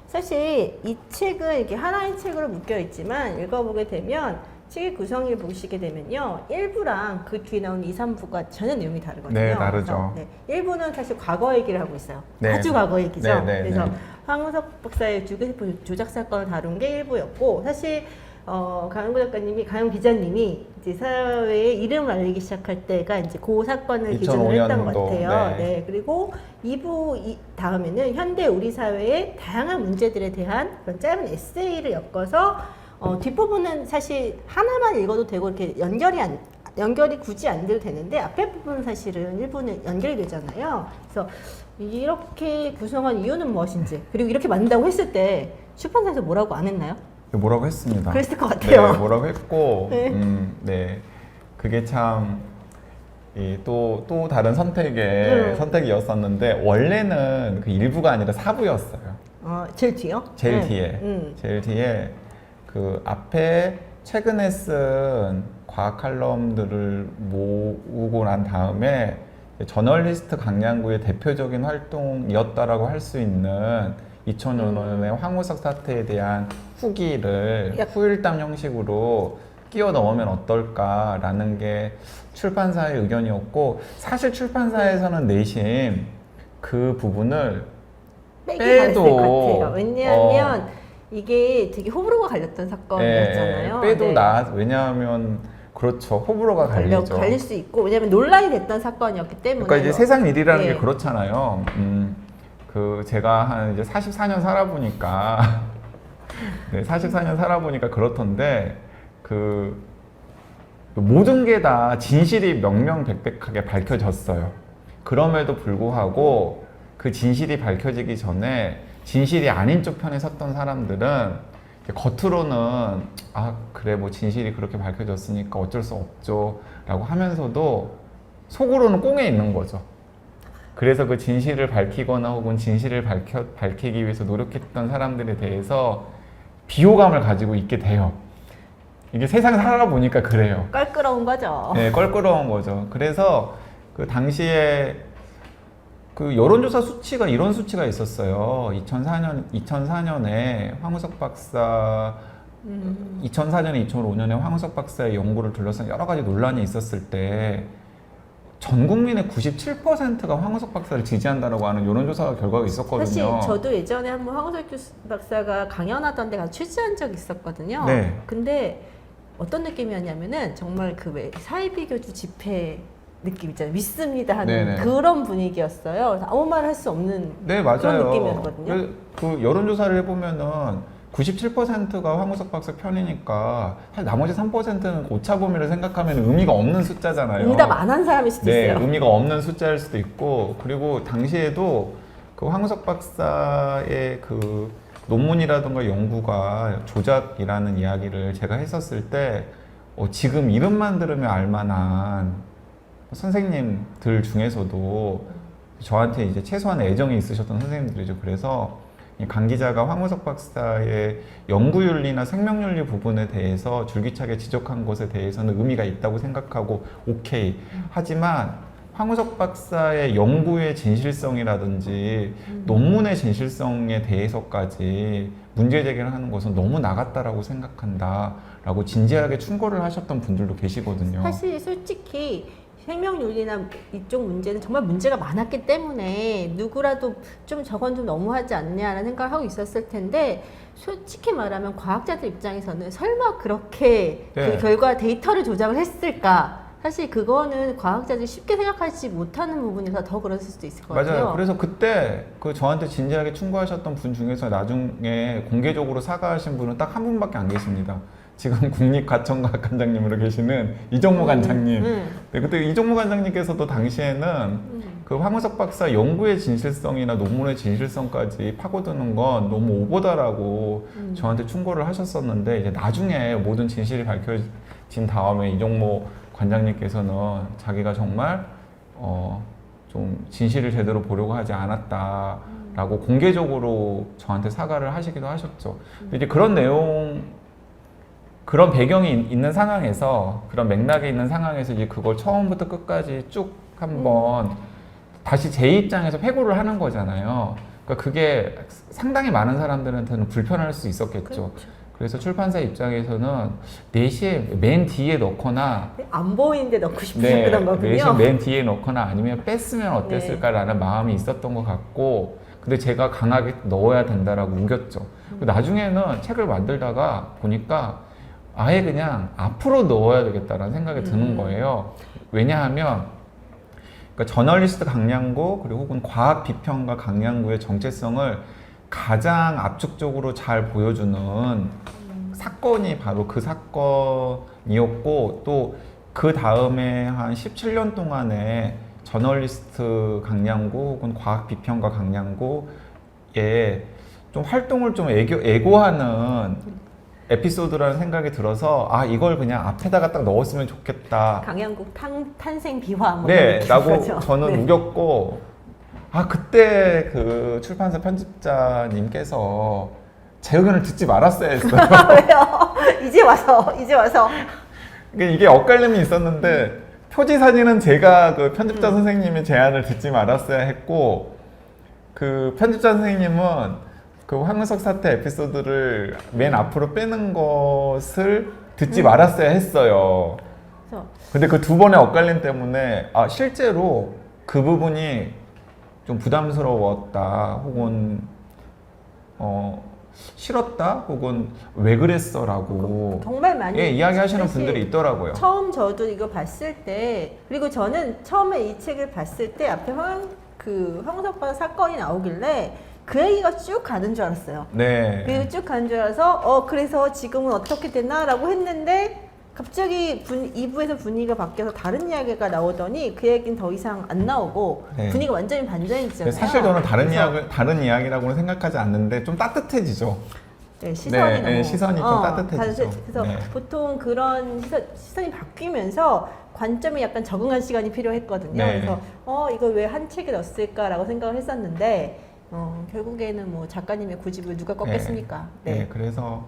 사실 이 책은 이렇게 하나의 책으로 묶여 있지만 읽어보게 되면 책의 구성을 보시게 되면요. 1부랑 그 뒤에 나오는 2, 3부가 전혀 내용이 다르거든요. 네, 다르죠. 그래서, 네, 1부는 사실 과거 얘기를 하고 있어요. 네. 아주 과거 얘기죠. 네, 네, 그래서 네. 황우석 박사의 주기세포 조작 사건을 다룬 게 1부였고 사실 강은구 작가님이, 강은 기자님이 이제 사회에 이름을 알리기 시작할 때가 이제 그 사건을 기준으로 했던 것 2005년도, 같아요. 네. 네. 그리고 2부 다음에는 현대 우리 사회의 다양한 문제들에 대한 그런 짧은 에세이를 엮어서 뒷부분은 사실 하나만 읽어도 되고 이렇게 연결이 굳이 안 돼도 되는데 앞에 부분은 사실은 일부는 연결이 되잖아요. 그래서 이렇게 구성한 이유는 무엇인지, 그리고 이렇게 만든다고 했을 때 출판사에서 뭐라고 안 했나요? 뭐라고 했습니다. 그랬을 것 같아요. 네, 뭐라고 했고, 네. 네. 그게 참, 또 다른 선택이었었는데, 원래는 그 일부가 아니라 4부였어요. 제일 뒤요? 제일 네. 뒤에. 제일 뒤에, 그 앞에 최근에 쓴 과학 칼럼들을 모으고 난 다음에, 저널리스트 강량구의 대표적인 활동이었다라고 할 수 있는 2005년의 황우석 사태에 대한 후기를 후일담 형식으로 끼워 넣으면 어떨까라는 게 출판사의 의견이었고, 사실 출판사에서는 내심 그 부분을 빼기 잘했을 것 같아요. 빼도 왜냐하면 이게 되게 호불호가 갈렸던 사건이었잖아요. 빼도 네. 왜냐하면 그렇죠, 호불호가 갈리죠. 갈릴 수 있고, 왜냐하면 논란이 됐던 사건이었기 때문에. 그러니까 이제 세상 일이라는 네. 게 그렇잖아요. 제가 한 이제 44년 살아보니까 네, 44년 살아보니까 그렇던데, 모든 게 다 진실이 명명백백하게 밝혀졌어요. 그럼에도 불구하고 그 진실이 밝혀지기 전에 진실이 아닌 쪽 편에 섰던 사람들은 겉으로는 그래 뭐 진실이 그렇게 밝혀졌으니까 어쩔 수 없죠 라고 하면서도 속으로는 꽁에 있는 거죠. 그래서 그 진실을 밝히거나 혹은 진실을 밝히기 위해서 노력했던 사람들에 대해서 비호감을 가지고 있게 돼요. 이게 세상 살아보니까 그래요. 껄끄러운 거죠. 네, 껄끄러운 거죠. 그래서 그 당시에 그 여론조사 수치가 이런 수치가 있었어요. 2004년에 황우석 박사 2004년에 2005년에 황우석 박사의 연구를 둘러싼 여러 가지 논란이 있었을 때 전 국민의 97%가 황우석 박사를 지지한다라고 하는 여론조사 결과가 있었거든요. 사실 저도 예전에 한번 황우석 박사가 강연하던 데 가서 취재한 적이 있었거든요. 네. 근데 어떤 느낌이었냐면은 정말 그 왜 사회비교주 집회 느낌 있잖아요. 믿습니다 하는 네네. 그런 분위기였어요. 그래서 아무 말 할 수 없는 네, 맞아요. 그런 느낌이었거든요. 그 여론조사를 해보면은 97%가 황우석 박사 편이니까 나머지 3%는 오차범위를 생각하면 의미가 없는 숫자잖아요. 응답 안 한 사람일 수도 네, 있어요. 의미가 없는 숫자일 수도 있고, 그리고 당시에도 그 황우석 박사의 그 논문이라든가 연구가 조작이라는 이야기를 제가 했었을 때 지금 이름만 들으면 알만한 선생님들 중에서도 저한테 이제 최소한 애정이 있으셨던 선생님들이죠. 그래서 강 기자가 황우석 박사의 연구윤리나 생명윤리 부분에 대해서 줄기차게 지적한 것에 대해서는 의미가 있다고 생각하고 오케이. 하지만 황우석 박사의 연구의 진실성이라든지 논문의 진실성에 대해서까지 문제 제기를 하는 것은 너무 나갔다라고 생각한다라고 진지하게 충고를 하셨던 분들도 계시거든요. 사실 솔직히 생명윤리나 이쪽 문제는 정말 문제가 많았기 때문에 누구라도 좀 저건 좀 너무하지 않냐라는 생각을 하고 있었을 텐데, 솔직히 말하면 과학자들 입장에서는 설마 그렇게 네. 그 결과 데이터를 조작을 했을까? 사실 그거는 과학자들이 쉽게 생각하지 못하는 부분에서 더 그랬을 수도 있을 것 같아요. 맞아요. 그래서 그때 그 저한테 진지하게 충고하셨던 분 중에서 나중에 공개적으로 사과하신 분은 딱 한 분밖에 안 계십니다. 지금 국립과천과학 관장님으로 계시는 이정무 관장님. 네, 그때 이정무 관장님께서도 당시에는 그 황우석 박사 연구의 진실성이나 논문의 진실성까지 파고드는 건 너무 오보다라고 저한테 충고를 하셨었는데, 이제 나중에 모든 진실이 밝혀진 다음에 이정무 관장님께서는 자기가 정말 좀 진실을 제대로 보려고 하지 않았다라고 공개적으로 저한테 사과를 하시기도 하셨죠. 근데 이제 그런 배경이 있는 상황에서, 그런 맥락에 있는 상황에서 이제 그걸 처음부터 끝까지 쭉 한번 다시 제 입장에서 회고를 하는 거잖아요. 그러니까 그게 상당히 많은 사람들한테는 불편할 수 있었겠죠. 그렇죠. 그래서 출판사 입장에서는 4시에 맨 뒤에 넣거나 안 보이는데 넣고 싶으신 네, 그런 거군요. 4시 맨 뒤에 넣거나 아니면 뺐으면 어땠을까라는 마음이 있었던 것 같고 근데 제가 강하게 넣어야 된다라고 우겼죠. 나중에는 책을 만들다가 보니까 아예 그냥 앞으로 넣어야 되겠다라는 생각이 드는 거예요. 왜냐하면 그러니까 저널리스트 강량구 그리고 혹은 과학 비평가 강량구의 정체성을 가장 압축적으로 잘 보여주는 사건이 바로 그 사건이었고 또 그 다음에 한 17년 동안에 저널리스트 강량구 혹은 과학 비평가 강량구에 좀 활동을 좀 애고하는 에피소드라는 생각이 들어서 아 이걸 그냥 앞에다가 딱 넣었으면 좋겠다. 강양국 탄생 비화 뭐 네, 이런 라고 거죠. 저는 네. 우겼고 아 그때 그 출판사 편집자님께서 제 의견을 듣지 말았어야 했어요. 왜요? 이제 와서 그러니까 이게 엇갈림이 있었는데 표지 사진은 제가 그 편집자 선생님의 제안을 듣지 말았어야 했고 그 편집자 선생님은 그 황우석 사태 에피소드를 맨 앞으로 빼는 것을 듣지 말았어야 했어요. 그래서 근데 그 두 번의 엇갈림 때문에 아 실제로 그 부분이 좀 부담스러웠다 혹은 싫었다 혹은 왜 그랬어라고 정말 많이 예, 이야기하시는 사실 분들이 있더라고요. 처음 저도 이거 봤을 때 그리고 저는 처음에 이 책을 봤을 때 앞에 황우석 박 사건이 나오길래 그 얘기가 쭉 가는 줄 알았어요. 네. 그리고 쭉 가는 줄 알아서 그래서 지금은 어떻게 됐나라고 했는데 갑자기 2부에서 분위기가 바뀌어서 다른 이야기가 나오더니 그 얘기는 더 이상 안 나오고 네. 분위기가 완전히 반전이잖아요. 사실 저는 그래서 다른 이야기라고는 생각하지 않는데 좀 따뜻해지죠. 네, 시선이 네, 너무 네, 시선이 좀 따뜻해지죠. 그래서 네. 보통 그런 시선이 바뀌면서 관점에 약간 적응할 시간이 필요했거든요. 네. 그래서 이걸 왜 한 책에 넣었을까라고 생각을 했었는데 결국에는 뭐 작가님의 고집을 누가 꺾겠습니까? 네. 그래서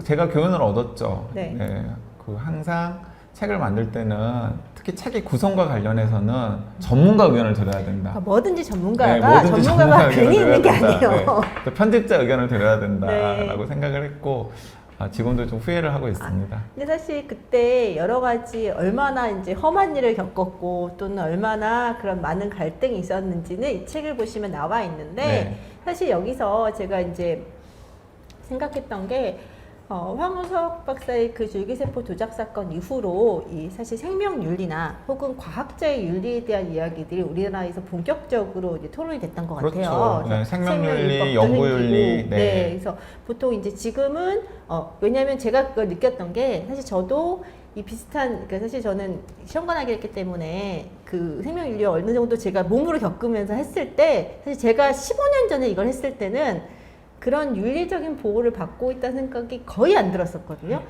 제가 교훈을 얻었죠. 네. 그 항상 책을 만들 때는 특히 책의 구성과 관련해서는 전문가 의견을 들어야 된다. 그러니까 뭐든지 전문가가 뭐든지 전문가가 의견을 괜히 있는 게 들어야 된다. 아니에요. 네. 또 편집자 의견을 들어야 된다라고 네. 생각을 했고 지금도 좀 후회를 하고 있습니다. 근데 사실 그때 여러 가지 얼마나 이제 험한 일을 겪었고 또는 얼마나 그런 많은 갈등이 있었는지는 이 책을 보시면 나와 있는데 네. 사실 여기서 제가 이제 생각했던 게 황우석 박사의 그 줄기세포 조작 사건 이후로 이 사실 생명윤리나 혹은 과학자의 윤리에 대한 이야기들이 우리나라에서 본격적으로 이제 토론이 됐던 것 그렇죠. 같아요. 네, 생명윤리, 생명윤리법도 연구윤리. 생기고, 네. 그래서 보통 이제 지금은 왜냐하면 제가 그걸 느꼈던 게 사실 저도 이 비슷한 그러니까 사실 저는 시험관하기 했기 때문에 그 생명윤리 어느 정도 제가 몸으로 겪으면서 했을 때 사실 제가 15년 전에 이걸 했을 때는 그런 윤리적인 보호를 받고 있다는 생각이 거의 안 들었었거든요.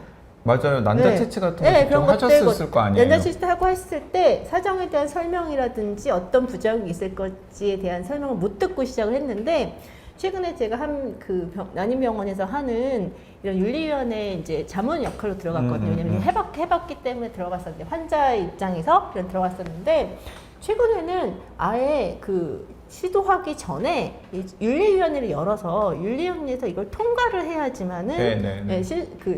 맞아요. 난자체치 같은 거 네, 직접 하셨을 거 아니에요. 난자체치 하고 했을 때 사정에 대한 설명이라든지 어떤 부작용이 있을 것지에 대한 설명을 못 듣고 시작을 했는데 최근에 제가 난임병원에서 하는 이런 윤리위원회 이제 자문 역할로 들어갔거든요. 왜냐면 해봤기 때문에 들어갔었는데 환자 입장에서 그냥 들어갔었는데 최근에는 아예 시도하기 전에 이 윤리위원회를 열어서 윤리위원회에서 이걸 통과를 해야지만은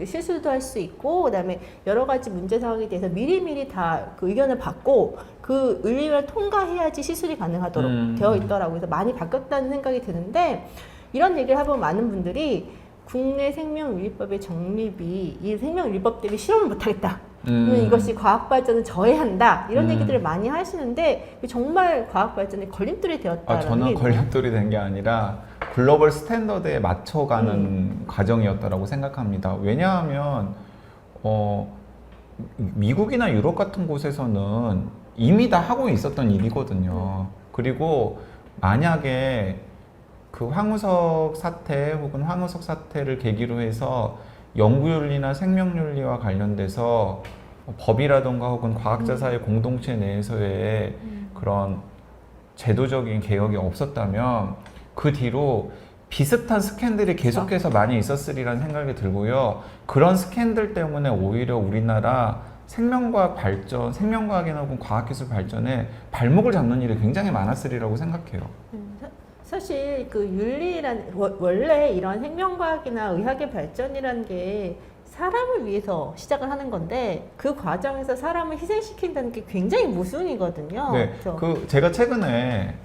실수도 할 수 있고 그다음에 여러 가지 문제 상황에 대해서 미리미리 다 그 의견을 받고 그 윤리위원회를 통과해야지 시술이 가능하도록 되어 있더라고요. 그래서 많이 바뀌었다는 생각이 드는데 이런 얘기를 해보면 많은 분들이 국내 생명윤리법의 정립이 이 생명윤리법 때문에 실험을 못하겠다. 이것이 과학 발전을 저해한다 이런 얘기들을 많이 하시는데 정말 과학 발전에 걸림돌이 되었다는 저는 걸림돌이 된 게 아니라 글로벌 스탠더드에 맞춰가는 과정이었다라고 생각합니다. 왜냐하면 미국이나 유럽 같은 곳에서는 이미 다 하고 있었던 일이거든요. 그리고 만약에 그 황우석 사태 혹은 황우석 사태를 계기로 해서 연구윤리나 생명윤리와 관련돼서 법이라던가 혹은 과학자 사회 공동체 내에서의 그런 제도적인 개혁이 없었다면 그 뒤로 비슷한 스캔들이 계속해서 많이 있었으리라는 생각이 들고요. 그런 스캔들 때문에 오히려 우리나라 생명과학 발전, 생명과학이나 혹은 과학기술 발전에 발목을 잡는 일이 굉장히 많았으리라고 생각해요. 사실 그 윤리란 원래 이런 생명과학이나 의학의 발전이라는 게 사람을 위해서 시작을 하는 건데 그 과정에서 사람을 희생시킨다는 게 굉장히 모순이거든요. 네, 그래서 그 제가 최근에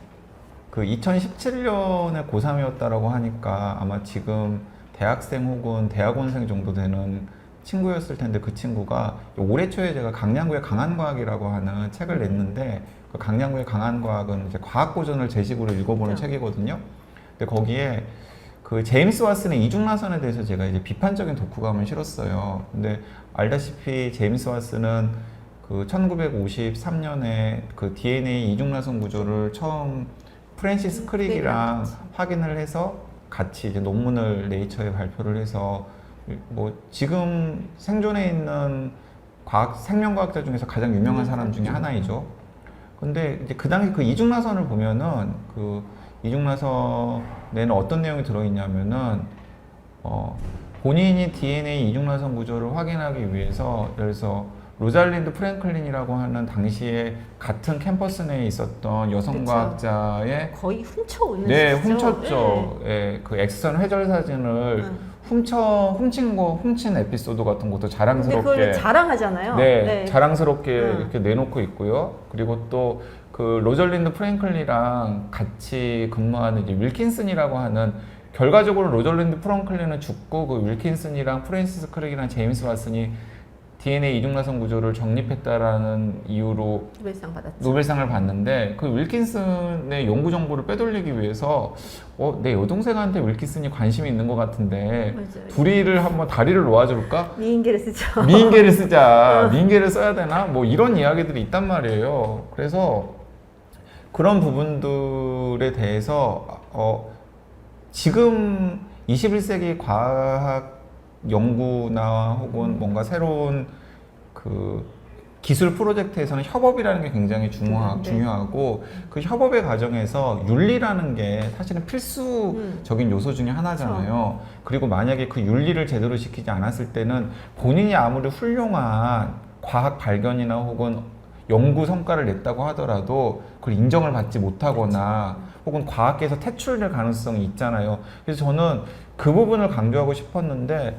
그 2017년에 고3이었다라고 하니까 아마 지금 대학생 혹은 대학원생 정도 되는 친구였을 텐데 그 친구가 올해 초에 제가 강량구의 강한과학이라고 하는 책을 냈는데 그 강량구의 강한과학은 이제 과학고전을 제식으로 읽어보는 그렇죠. 책이거든요. 근데 거기에 그 제임스 왓슨의 이중나선에 대해서 제가 이제 비판적인 독후감을 실었어요. 근데 알다시피 제임스 왓슨은 그 1953년에 그 DNA 이중나선 구조를 처음 프랜시스 크릭이랑 확인을 해서 같이 이제 논문을 네이처에 발표를 해서 뭐 지금 생존해 있는 생명과학자 중에서 가장 유명한 사람 중에 하나이죠. 근데 이제 그 당시 그 이중나선을 보면은 그 이중나선에는 어떤 내용이 들어있냐면은 본인이 DNA 이중나선 구조를 확인하기 위해서 그래서 로잘린드 프랭클린이라고 하는 당시에 같은 캠퍼스 내에 있었던 여성과학자의 거의 훔쳐오는 네, 시죠. 훔쳤죠. 예, 그 엑스선 회절 사진을 훔친 에피소드 같은 것도 근데 자랑스럽게 그걸 자랑하잖아요. 네, 자랑스럽게 음. 이렇게 내놓고 있고요. 그리고 또 그 로절린드 프랭클린이랑 같이 근무하는 이제 윌킨슨이라고 하는 결과적으로 로절린드 프랭클린은 죽고 그 윌킨슨이랑 프랜시스 크릭이랑 제임스 왓슨이 DNA 이중나선 구조를 정립했다라는 이유로 노벨상 받았죠. 노벨상을 받는데 그 윌킨슨의 연구 정보를 빼돌리기 위해서 내 여동생한테 윌킨슨이 관심이 있는 것 같은데 맞아요. 둘이를 한번 다리를 놓아줄까? 미인계를 쓰죠. 미인계를 쓰자. 미인계를 써야 되나? 뭐 이런 이야기들이 있단 말이에요. 그래서 그런 부분들에 대해서 지금 21세기 과학 연구나 혹은 뭔가 새로운 그 기술 프로젝트에서는 협업이라는 게 굉장히 중요하고 그 협업의 과정에서 윤리라는 게 사실은 필수적인 요소 중에 하나잖아요. 그리고 만약에 그 윤리를 제대로 지키지 않았을 때는 본인이 아무리 훌륭한 과학 발견이나 혹은 연구 성과를 냈다고 하더라도 그걸 인정을 받지 못하거나 혹은 과학계에서 퇴출될 가능성이 있잖아요. 그래서 저는 그 부분을 강조하고 싶었는데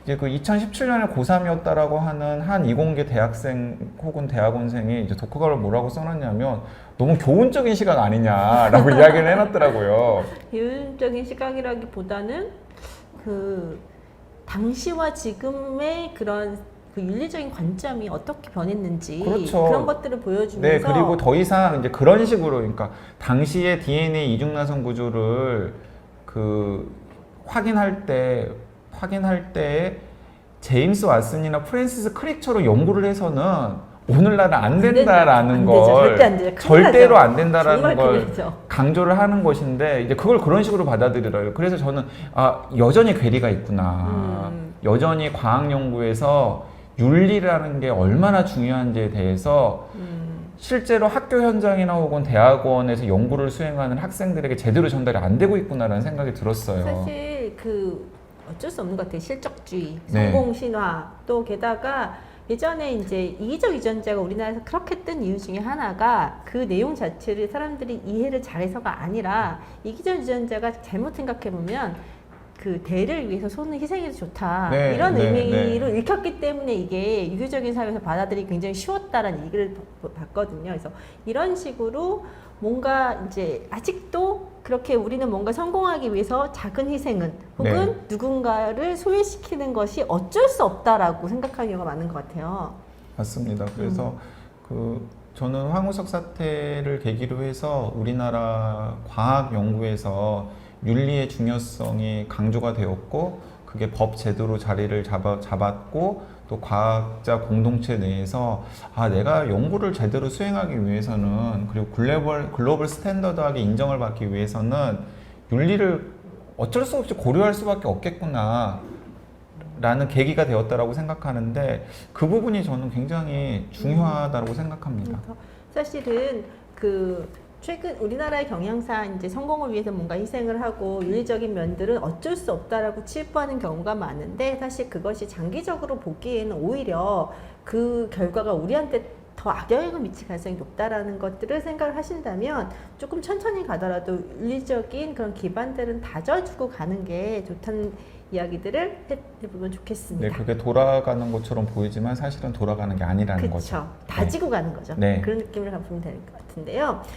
이제 그 2017년에 고3이었다라고 하는 한 이공계 대학생 혹은 대학원생이 이제 독후감을 뭐라고 써놨냐면 너무 교훈적인 시각 아니냐라고 이야기를 해놨더라고요. 교훈적인 시각이라기보다는 그 당시와 지금의 그런 그 윤리적인 관점이 어떻게 변했는지 그렇죠. 그런 것들을 보여주면서 네, 그리고 더 이상 이제 그런 식으로 그러니까 당시에 DNA 이중나선 구조를 그 확인할 때 제임스 왓슨이나 프랜시스 크릭처럼 연구를 해서는 오늘날은 안 된다라는 걸 절대로 안 된다라는 걸 강조를 하는 것인데 이제 그걸 그런 식으로 받아들여요. 그래서 저는 여전히 괴리가 있구나. 여전히 과학 연구에서 윤리라는 게 얼마나 중요한지에 대해서 실제로 학교 현장이나 혹은 대학원에서 연구를 수행하는 학생들에게 제대로 전달이 안 되고 있구나라는 생각이 들었어요. 사실 그 어쩔 수 없는 것 같아요. 실적주의, 네. 성공 신화, 또 게다가 예전에 이제 이기적 유전자가 우리나라에서 그렇게 뜬 이유 중에 하나가 그 내용 자체를 사람들이 이해를 잘해서가 아니라 이기적 유전자가 잘못 생각해 보면 그 대를 위해서 손을 희생해도 좋다 이런 의미로 읽혔기 때문에 이게 유교적인 사회에서 받아들이기 굉장히 쉬웠다라는 얘기를 봤거든요. 그래서 이런 식으로 뭔가 이제 아직도 그렇게 우리는 뭔가 성공하기 위해서 작은 희생은 혹은 누군가를 소외시키는 것이 어쩔 수 없다라고 생각하는 경우가 많은 것 같아요. 맞습니다. 그래서 저는 황우석 사태를 계기로 해서 우리나라 과학 연구에서 윤리의 중요성이 강조가 되었고 그게 법 제도로 자리를 잡았고 또 과학자 공동체 내에서 내가 연구를 제대로 수행하기 위해서는 그리고 글로벌 스탠더드하게 인정을 받기 위해서는 윤리를 어쩔 수 없이 고려할 수밖에 없겠구나 라는 계기가 되었다라고 생각하는데 그 부분이 저는 굉장히 중요하다고 생각합니다. 사실은 그 최근 우리나라의 경영사 이제 성공을 위해서 뭔가 희생을 하고 윤리적인 면들은 어쩔 수 없다라고 치부하는 경우가 많은데 사실 그것이 장기적으로 보기에는 오히려 그 결과가 우리한테 더 악영향을 미칠 가능성이 높다라는 것들을 생각을 하신다면 조금 천천히 가더라도 윤리적인 그런 기반들은 다져주고 가는 게 좋다는 이야기들을 해보면 좋겠습니다. 네, 그게 돌아가는 것처럼 보이지만 사실은 돌아가는 게 아니라는 거죠. 그렇죠. 다지고 가는 거죠. 네. 그런 느낌을 가보면 될 것 같은데요.